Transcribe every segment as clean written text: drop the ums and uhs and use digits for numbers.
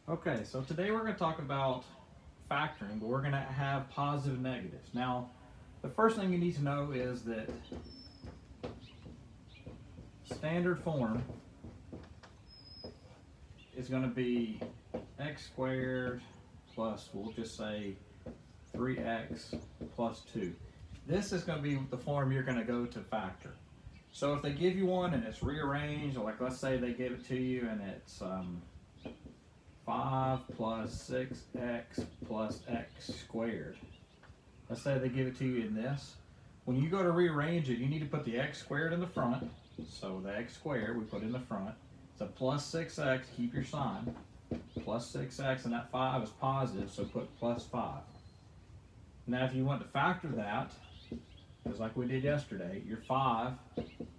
Okay, so today we're going to talk about factoring, but we're going to have positive and negatives. Now, the first thing you need to know is that standard form is going to be x squared plus, we'll just say 3x plus 2. This is going to be the form you're going to go to factor. So if they give you one and it's rearranged, or like let's say they give it to you and it's 5 plus 6x plus x squared. Let's say they give it to you in this. When you go to rearrange it, you need to put the x squared in the front. So the x squared we put in the front. So plus 6x, keep your sign. Plus 6x, and that 5 is positive, so put plus 5. Now if you want to factor that, just like we did yesterday, your 5,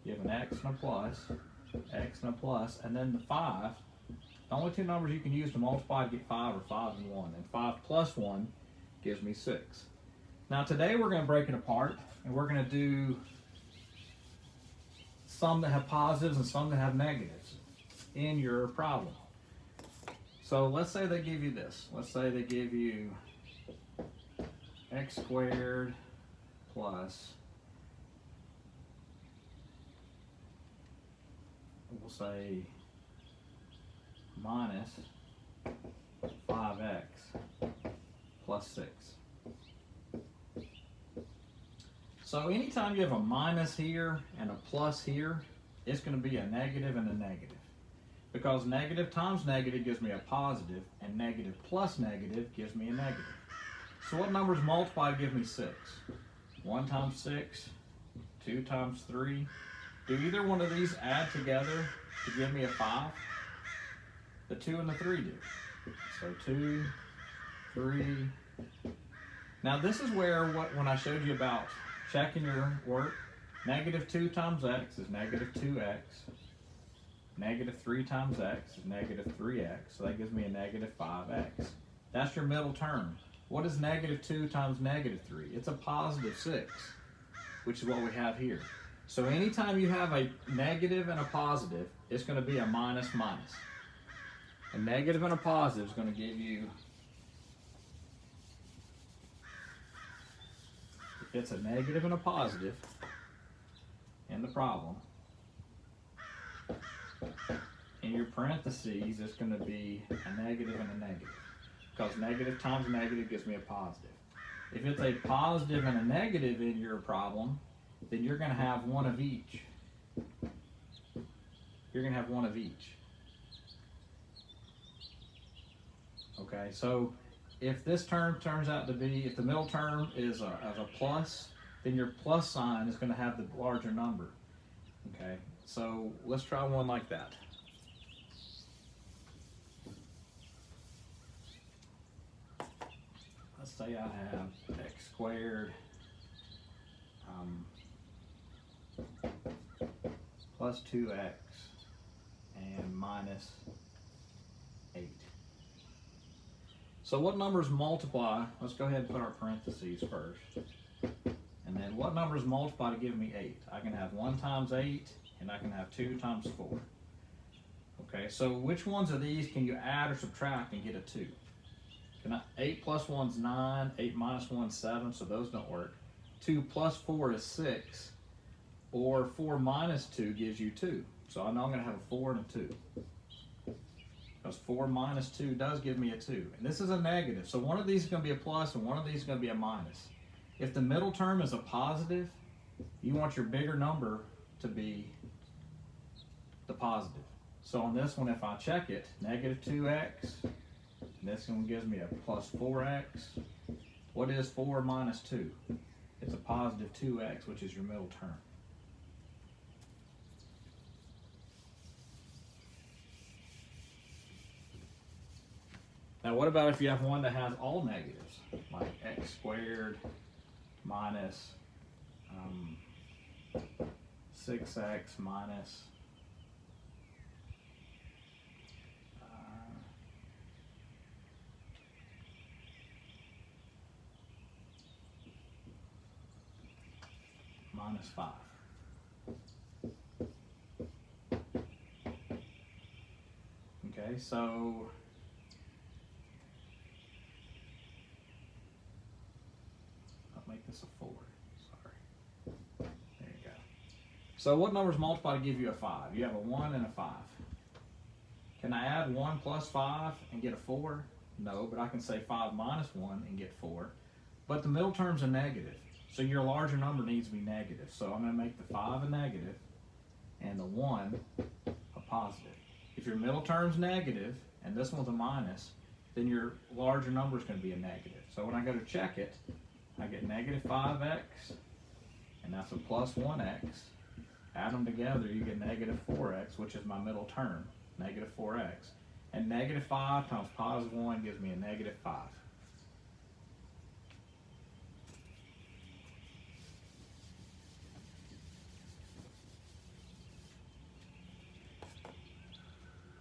you have an x and a plus, and then the 5, the only two numbers you can use to multiply to get 5 are 5 and 1. And 5 plus 1 gives me 6. Now today we're going to break it apart, and we're going to do some that have positives and some that have negatives in your problem. So let's say they give you this. Let's say they give you x squared plus, we'll say, minus 5x plus 6. So anytime you have a minus here and a plus here, it's going to be a negative and a negative. Because negative times negative gives me a positive, and negative plus negative gives me a negative. So what numbers multiply to give me 6? 1 times 6, 2 times 3. Do either one of these add together to give me a 5? The 2 and the 3 do. So 2, 3. Now this is where, when I showed you about checking your work, negative 2 times x is negative 2x. Negative 3 times x is negative 3x. So that gives me a negative 5x. That's your middle term. What is negative 2 times negative 3? It's a positive 6, which is what we have here. So anytime you have a negative and a positive, it's going to be a minus minus. A negative and a positive is going to give you, if it's a negative and a positive in the problem, in your parentheses it's going to be a negative and a negative, because negative times negative gives me a positive. If it's a positive and a negative in your problem, then you're going to have one of each. You're going to have one of each. Okay, so if this term turns out to be, if the middle term is a plus, then your plus sign is going to have the larger number. Okay, so let's try one like that. Let's say I have x squared plus 2x and minus 8. So what numbers multiply? Let's go ahead and put our parentheses first. And then what numbers multiply to give me 8? I can have 1 times 8, and I can have 2 times 4. Okay, so which ones of these can you add or subtract and get a 2? 8 plus 1 is 9, 8 minus 1 is 7, so those don't work. 2 plus 4 is 6, or 4 minus 2 gives you 2. So I know I'm going to have a 4 and a 2. Because 4 minus 2 does give me a 2. And this is a negative, so one of these is going to be a plus and one of these is going to be a minus. If the middle term is a positive, you want your bigger number to be the positive. So on this one, if I check it, negative 2x, and this one gives me a plus 4x. What is 4 minus 2? It's a positive 2x, which is your middle term. Now what about if you have one that has all negatives, like x squared minus 6x minus minus 5. Okay, so So what numbers multiply to give you a 5? You have a 1 and a 5. Can I add 1 plus 5 and get a 4? No, but I can say 5 minus 1 and get 4. But the middle term's a negative, so your larger number needs to be negative. So I'm going to make the 5 a negative and the 1 a positive. If your middle term's negative and this one's a minus, then your larger number is going to be a negative. So when I go to check it, I get negative 5x, and that's a plus 1x. Add them together, you get negative 4x, which is my middle term, negative 4x. And negative 5 times positive 1 gives me a negative 5.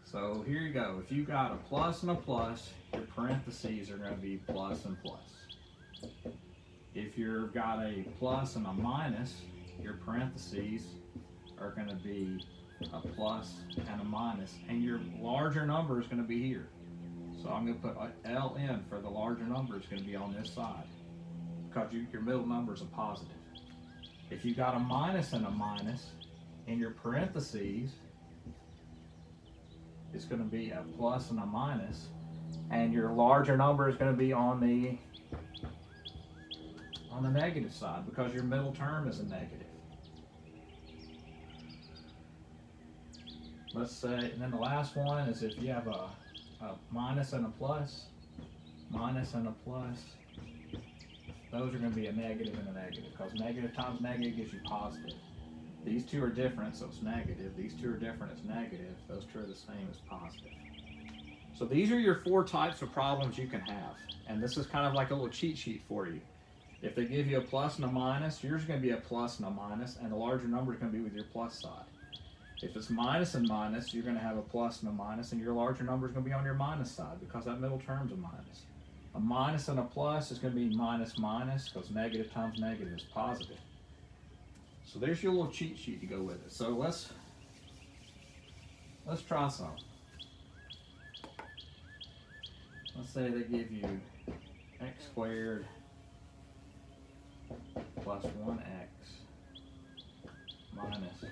So here you go. If you got a plus and a plus, your parentheses are going to be plus and plus. If you've got a plus and a minus, your parentheses are going to be a plus and a minus, and your larger number is going to be here. So I'm going to put LN for the larger number is going to be on this side because your middle number is a positive. If you got a minus and a minus, in your parentheses, it's going to be a plus and a minus, and your larger number is going to be on the negative side because your middle term is a negative. Let's say, and then the last one is if you have a minus and a plus, those are going to be a negative and a negative because negative times negative gives you positive. These two are different, so it's negative. These two are different, it's negative. Those two are the same, it's positive. So these are your 4 types of problems you can have. And this is kind of like a little cheat sheet for you. If they give you a plus and a minus, yours is going to be a plus and a minus, and the larger number is going to be with your plus side. If it's minus and minus, you're going to have a plus and a minus, and your larger number is going to be on your minus side because that middle term's a minus. A minus and a plus is going to be minus minus because negative times negative is positive. So there's your little cheat sheet to go with it. So let's try some. Let's say they give you x squared plus 1x minus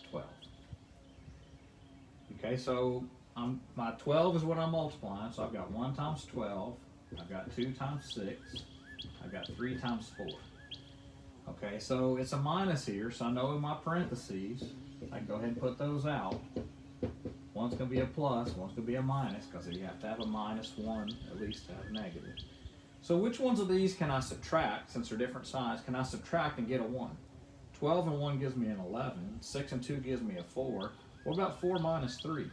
12. Okay, so my 12 is what I'm multiplying. So I've got 1 times 12. I've got 2 times 6. I've got 3 times 4. Okay, so it's a minus here, so I know in my parentheses, I can go ahead and put those out. One's going to be a plus, one's going to be a minus, because you have to have a minus 1 at least to have negative. So which ones of these can I subtract, since they're different sides, can I subtract and get a 1? 12 and 1 gives me an 11, 6 and 2 gives me a 4. What about 4 minus 3?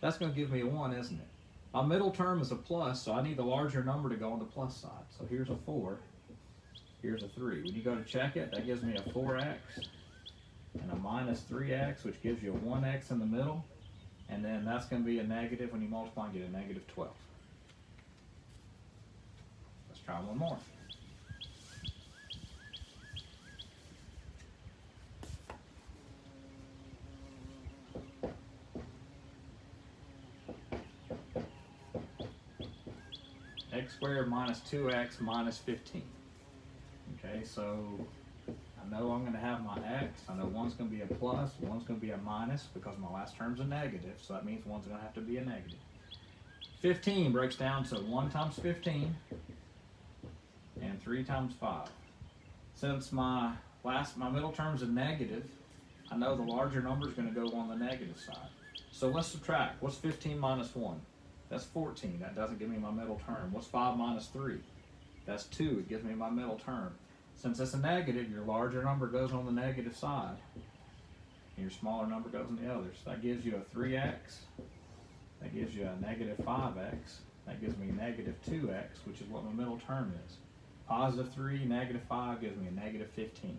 That's going to give me a 1, isn't it? My middle term is a plus, so I need the larger number to go on the plus side. So here's a 4. Here's a 3. When you go to check it, that gives me a 4x and a minus 3x, which gives you a 1x in the middle. And then that's going to be a negative. When you multiply and get a negative 12. Let's try one more. X squared minus 2x minus 15. Okay, so I know I'm going to have my x. I know one's going to be a plus, one's going to be a minus because my last term's a negative, so that means one's going to have to be a negative. 15 breaks down to 1 times 15 and 3 times 5. Since my middle term's a negative, I know the larger number is going to go on the negative side. So let's subtract. What's 15 minus 1? That's 14. That doesn't give me my middle term. What's 5 minus 3? That's 2. It gives me my middle term. Since it's a negative, your larger number goes on the negative side, and your smaller number goes on the other. So that gives you a 3x. That gives you a negative 5x. That gives me negative 2x, which is what my middle term is. Positive 3, negative 5 gives me a negative 15.